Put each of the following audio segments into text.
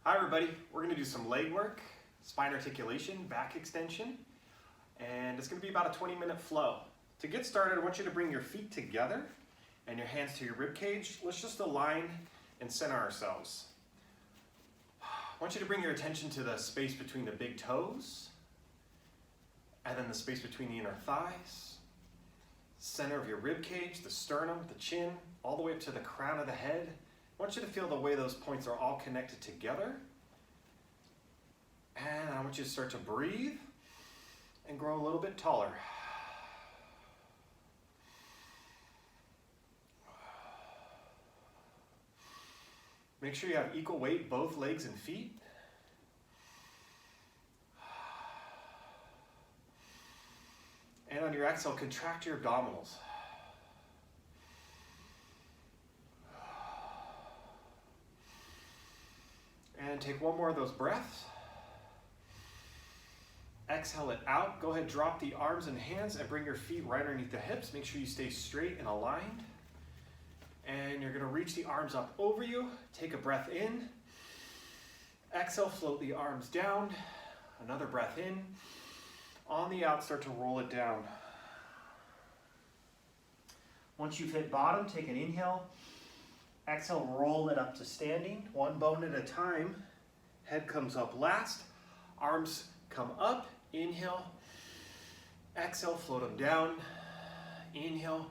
Hi everybody, we're going to do some leg work, spine articulation, back extension, and it's going to be about a 20-minute flow. To get started, I want you to bring your feet together and your hands to your rib cage. Let's just align and center ourselves. I want you to bring your attention to the space between the big toes, and then the space between the inner thighs, center of your rib cage, the sternum, the chin, all the way up to the crown of the head. I want you to feel the way those points are all connected together. And I want you to start to breathe and grow a little bit taller. Make sure you have equal weight, both legs and feet. And on your exhale, contract your abdominals. And take one more of those breaths. Exhale it out. Go ahead, drop the arms and hands and bring your feet right underneath the hips. Make sure you stay straight and aligned. And you're going to reach the arms up over you. Take a breath in. Exhale, float the arms down. Another breath in. On the out, start to roll it down. Once you've hit bottom, take an inhale. Exhale, roll it up to standing, one bone at a time. Head comes up last, arms come up, inhale. Exhale, float them down. Inhale.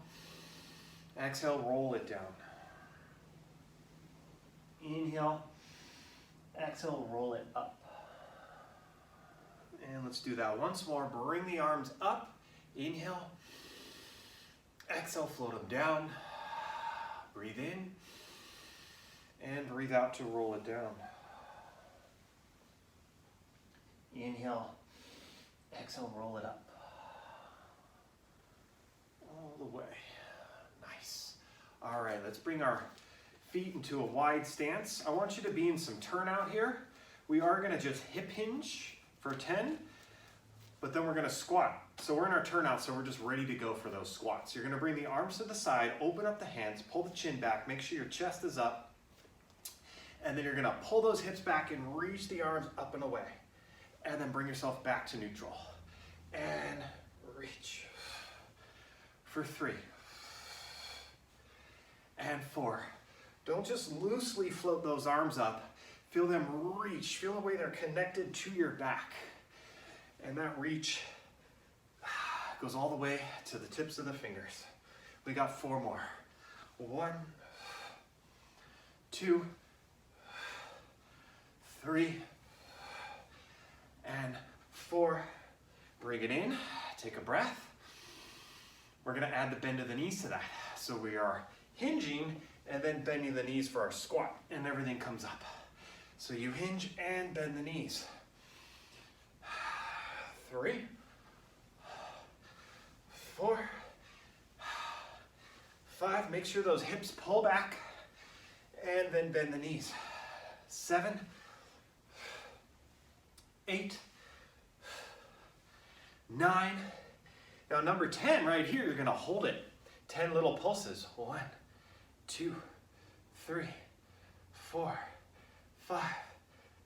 Exhale, roll it down. Inhale. Exhale, roll it up. And let's do that once more. Bring the arms up. Inhale. Exhale, float them down. Breathe in. And breathe out to roll it down. Inhale. Exhale, roll it up. All the way. Nice. All right, let's bring our feet into a wide stance. I want you to be in some turnout here. We are going to just hip hinge for 10, but then we're going to squat. So we're in our turnout, so we're just ready to go for those squats. You're going to bring the arms to the side, open up the hands, pull the chin back, make sure your chest is up, and then you're going to pull those hips back and reach the arms up and away. And then bring yourself back to neutral. And reach. For 3. And 4. Don't just loosely float those arms up. Feel them reach. Feel the way they're connected to your back. And that reach goes all the way to the tips of the fingers. We got 4 more. 1, 2, 3, and 4. Bring it in, take a breath. We're gonna add the bend of the knees to that. So we are hinging and then bending the knees for our squat, and everything comes up. So you hinge and bend the knees. 3, 4, 5, make sure those hips pull back and then bend the knees. 7, 8, 9. Now number 10 right here, you're gonna hold it. 10 little pulses. 1, 2, 3, 4, 5,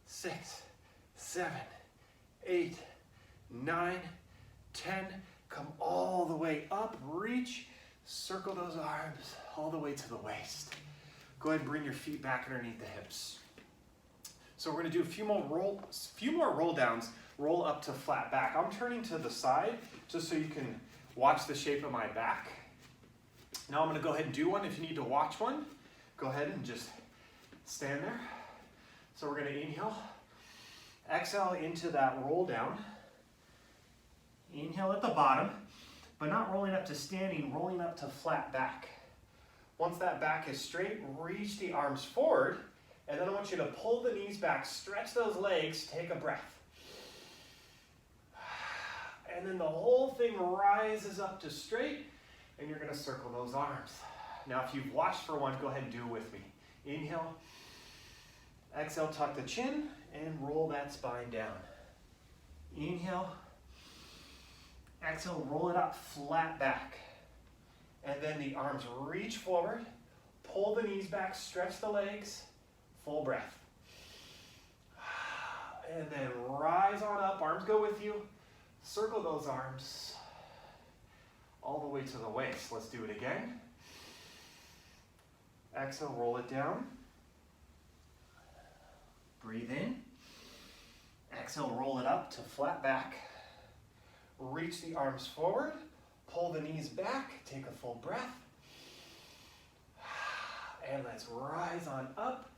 6, 7, 8, 9, 10. Come all the way up, reach, circle those arms all the way to the waist. Go ahead and bring your feet back underneath the hips. So we're going to do a few more roll downs, roll up to flat back. I'm turning to the side just so you can watch the shape of my back. Now I'm going to go ahead and do one. If you need to watch one, go ahead and just stand there. So we're going to inhale, exhale into that roll down. Inhale at the bottom, but not rolling up to standing, rolling up to flat back. Once that back is straight, reach the arms forward. And then I want you to pull the knees back, stretch those legs, take a breath. And then the whole thing rises up to straight, and you're going to circle those arms. Now if you've watched for one, go ahead and do it with me. Inhale, exhale, tuck the chin, and roll that spine down. Inhale, exhale, roll it up, flat back. And then the arms reach forward, pull the knees back, stretch the legs, full breath. And then rise on up, arms go with you. Circle those arms all the way to the waist. Let's do it again. Exhale, roll it down. Breathe in. Exhale, roll it up to flat back. Reach the arms forward. Pull the knees back. Take a full breath. And let's rise on up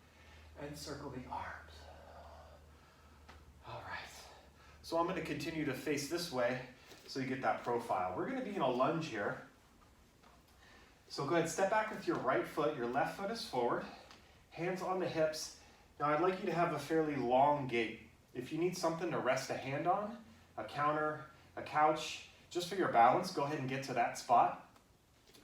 and circle the arms. All right. So I'm going to continue to face this way so you get that profile. We're going to be in a lunge here. So go ahead, step back with your right foot. Your left foot is forward. Hands on the hips. Now I'd like you to have a fairly long gait. If you need something to rest a hand on, a counter, a couch, just for your balance, go ahead and get to that spot.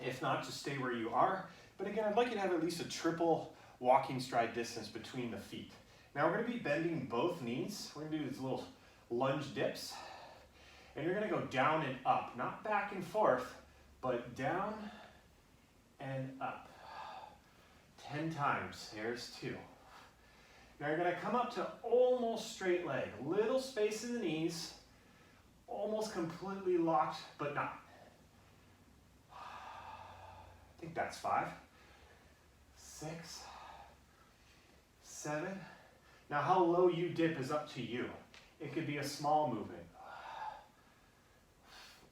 If not, just stay where you are. But again, I'd like you to have at least a triple walking stride distance between the feet. Now we're going to be bending both knees. We're going to do these little lunge dips. And you're going to go down and up, not back and forth, but down and up. 10 times. Here's 2. Now you're going to come up to almost straight leg. Little space in the knees. Almost completely locked, but not. I think that's 5. 6. 7. Now how low you dip is up to you. It could be a small movement.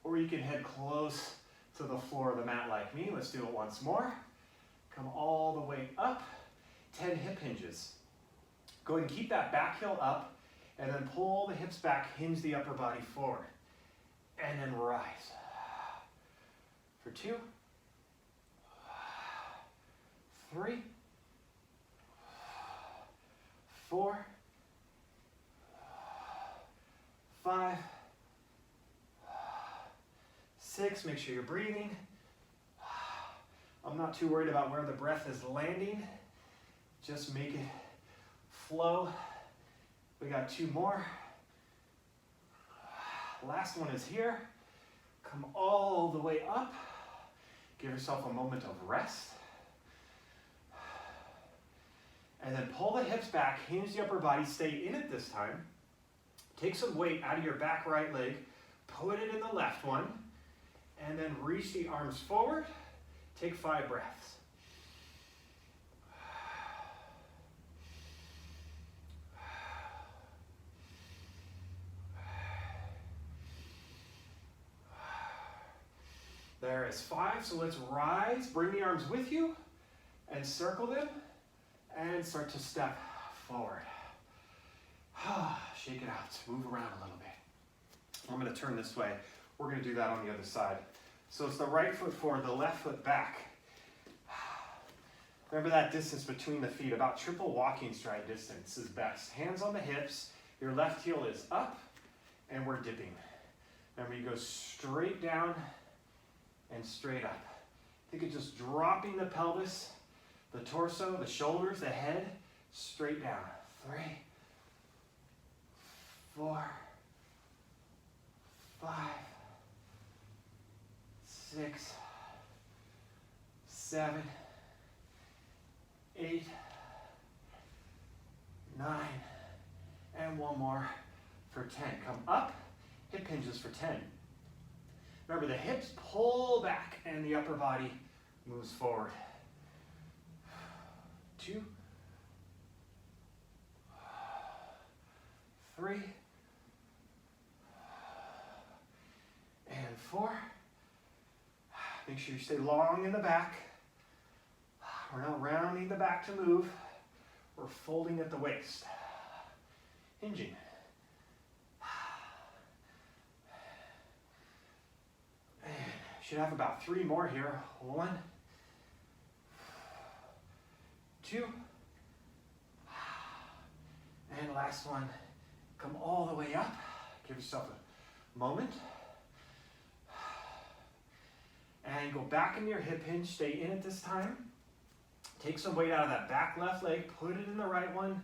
Or you can head close to the floor of the mat like me. Let's do it once more. Come all the way up. 10 hip hinges. Go ahead and keep that back heel up, and then pull the hips back, hinge the upper body forward, and then rise. For 2, 3, 4, 5, 6. Make sure you're breathing. I'm not too worried about where the breath is landing. Just make it flow. We got 2 more. Last one is here. Come all the way up. Give yourself a moment of rest. And then pull the hips back, hinge the upper body, stay in it this time. Take some weight out of your back right leg, put it in the left one, and then reach the arms forward. Take 5 breaths. There is 5, so let's rise, bring the arms with you, and circle them, and start to step forward. Shake it out, move around a little bit. I'm going to turn this way. We're going to do that on the other side. So it's the right foot forward, the left foot back. Remember that distance between the feet, about triple walking stride distance is best. Hands on the hips, your left heel is up, and we're dipping. Remember, you go straight down and straight up. Think of just dropping the pelvis, the torso, the shoulders, the head, straight down. 3, 4, 5, 6, 7, 8, 9, and one more for 10. Come up, hip hinges for 10. Remember, the hips pull back and the upper body moves forward. 2, 3, and 4. Make sure you stay long in the back. We're not rounding the back to move. We're folding at the waist. Hinging. And should have about 3 more here. 1, 2, and last one. Come all the way up. Give yourself a moment. And go back into your hip hinge. Stay in it this time. Take some weight out of that back left leg. Put it in the right one.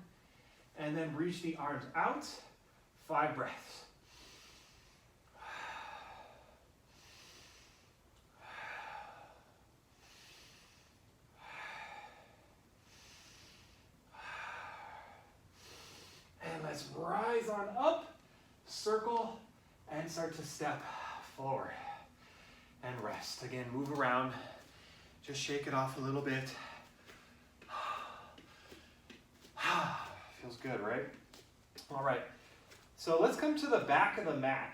And then reach the arms out. 5 breaths. And let's rise circle, and start to step forward and rest. Again, move around, just shake it off a little bit. Feels good, right? All right, so let's come to the back of the mat.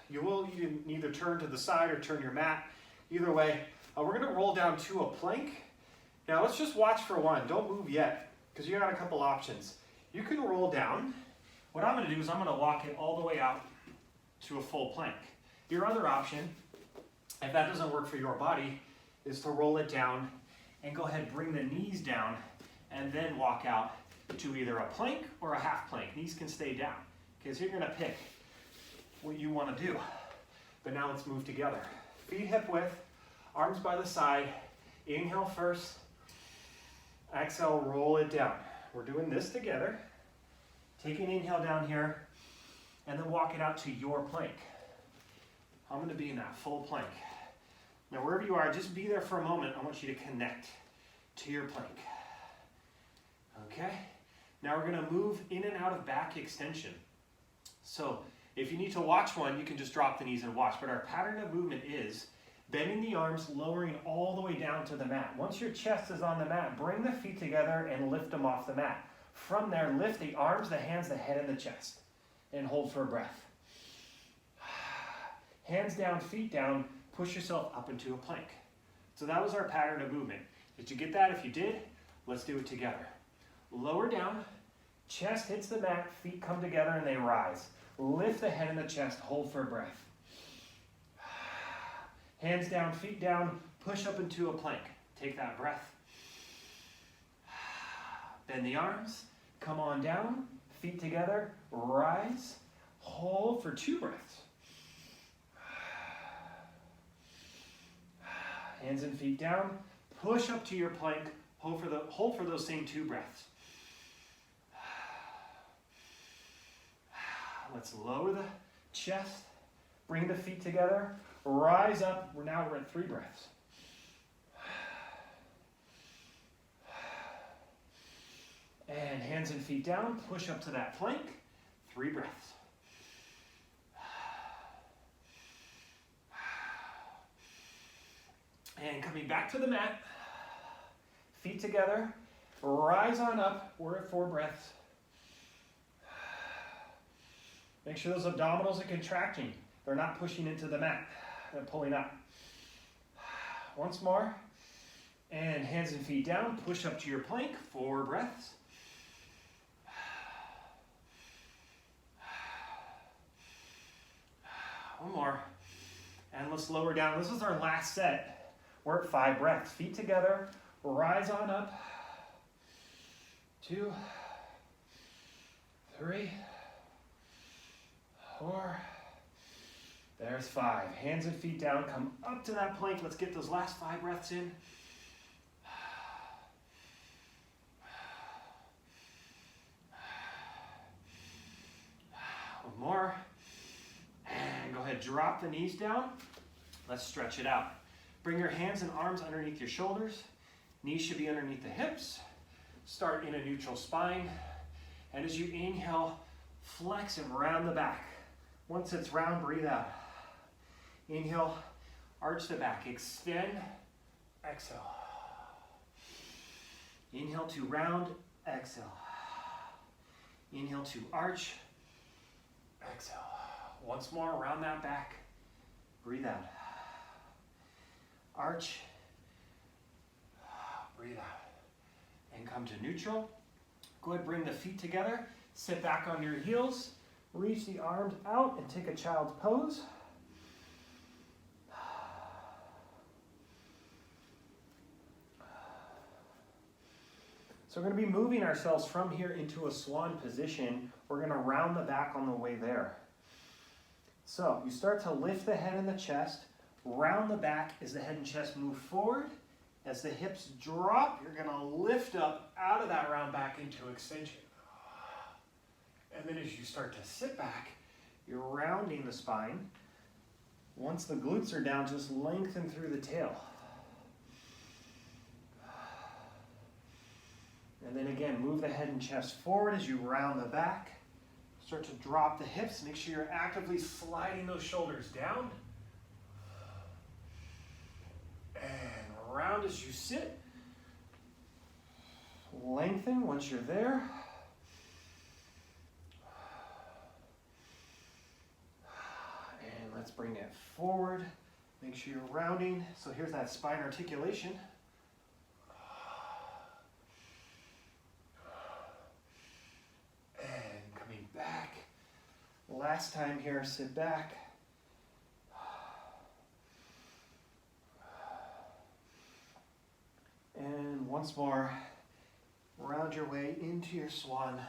You can either turn to the side or turn your mat. Either way, we're gonna roll down to a plank. Now let's just watch for one. Don't move yet, because you got a couple options. You can roll down. What I'm gonna do is I'm gonna walk it all the way out to a full plank. Your other option, if that doesn't work for your body, is to roll it down and go ahead and bring the knees down and then walk out to either a plank or a half plank. Knees can stay down, because you're gonna pick what you wanna do. But now let's move together. Feet hip width, arms by the side. Inhale first, exhale, roll it down. We're doing this together. Take an inhale down here, and then walk it out to your plank. I'm gonna be in that full plank. Now wherever you are, just be there for a moment. I want you to connect to your plank. Okay? Now we're gonna move in and out of back extension. So if you need to watch one, you can just drop the knees and watch. But our pattern of movement is bending the arms, lowering all the way down to the mat. Once your chest is on the mat, bring the feet together and lift them off the mat. From there, lift the arms, the hands, the head, and the chest. And hold for a breath. Hands down, feet down, push yourself up into a plank. So that was our pattern of movement. Did you get that? If you did, let's do it together. Lower down, chest hits the mat, feet come together and they rise. Lift the head and the chest, hold for a breath. Hands down, feet down, push up into a plank. Take that breath. Bend the arms, come on down, feet together, rise, hold for 2 breaths. Hands and feet down, push up to your plank, hold for those same 2 breaths. Let's lower the chest, bring the feet together, rise up. Now we're at 3 breaths. And hands and feet down, push up to that plank, 3 breaths. And coming back to the mat, feet together, rise on up, we're at 4 breaths. Make sure those abdominals are contracting. They're not pushing into the mat, they're pulling up. Once more, and hands and feet down, push up to your plank, 4 breaths. One more, and let's lower down. This is our last set. We're at 5 breaths. Feet together, rise on up. 2, 3, 4. There's 5. Hands and feet down, come up to that plank. Let's get those last 5 breaths in. One more. And go ahead, drop the knees down. Let's stretch it out. Bring your hands and arms underneath your shoulders. Knees should be underneath the hips. Start in a neutral spine. And as you inhale, flex and round the back. Once it's round, breathe out. Inhale, arch the back, extend, exhale. Inhale to round, exhale. Inhale to arch, exhale. Once more, round that back, breathe out. Arch, breathe out. And come to neutral. Go ahead, bring the feet together, sit back on your heels, reach the arms out and take a child's pose. So we're going to be moving ourselves from here into a swan position. We're going to round the back on the way there. So you start to lift the head and the chest, round the back as the head and chest move forward. As the hips drop, you're going to lift up out of that round back into extension. And then as you start to sit back, you're rounding the spine. Once the glutes are down, just lengthen through the tail. And then again, move the head and chest forward as you round the back. Start to drop the hips. Make sure you're actively sliding those shoulders down. And round as you sit. Lengthen once you're there. And let's bring it forward. Make sure you're rounding. So here's that spine articulation. And coming back. Last time here, sit back. And once more, round your way into your swan.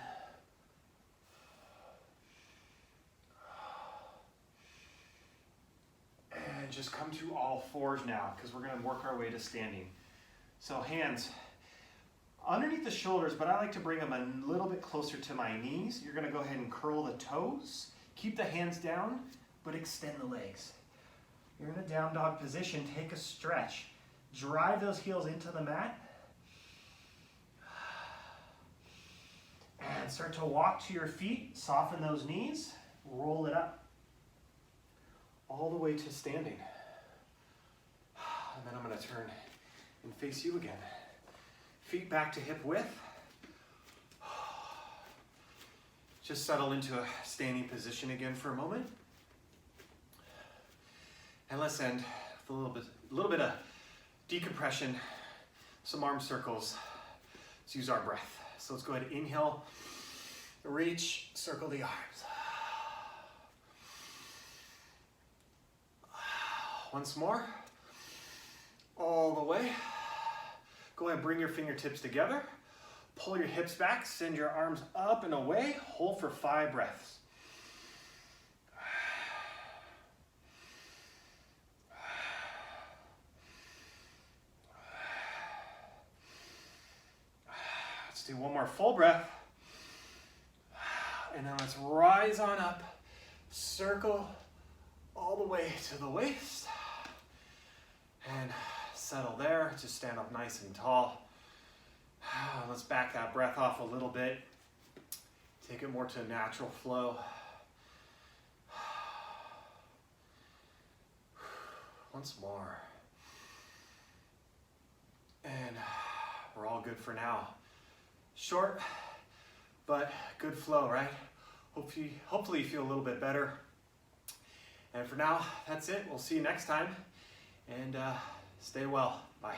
And just come to all fours now, because we're going to work our way to standing. So hands underneath the shoulders, but I like to bring them a little bit closer to my knees. You're going to go ahead and curl the toes. Keep the hands down, but extend the legs. You're in a down dog position. Take a stretch. Drive those heels into the mat. And start to walk to your feet. Soften those knees. Roll it up. All the way to standing. And then I'm going to turn and face you again. Feet back to hip width. Just settle into a standing position again for a moment. And let's end with a little bit of decompression, some arm circles. Let's use our breath. So let's go ahead and inhale, reach, circle the arms. Once more, all the way. Go ahead and bring your fingertips together. Pull your hips back, send your arms up and away. Hold for 5 breaths. Let's do one more full breath. And then let's rise on up. Circle all the way to the waist. And settle there. Just stand up nice and tall. Let's back that breath off a little bit. Take it more to a natural flow. Once more. And we're all good for now. Short, but good flow, right? Hopefully you feel a little bit better. And for now, that's it. We'll see you next time. And stay well. Bye.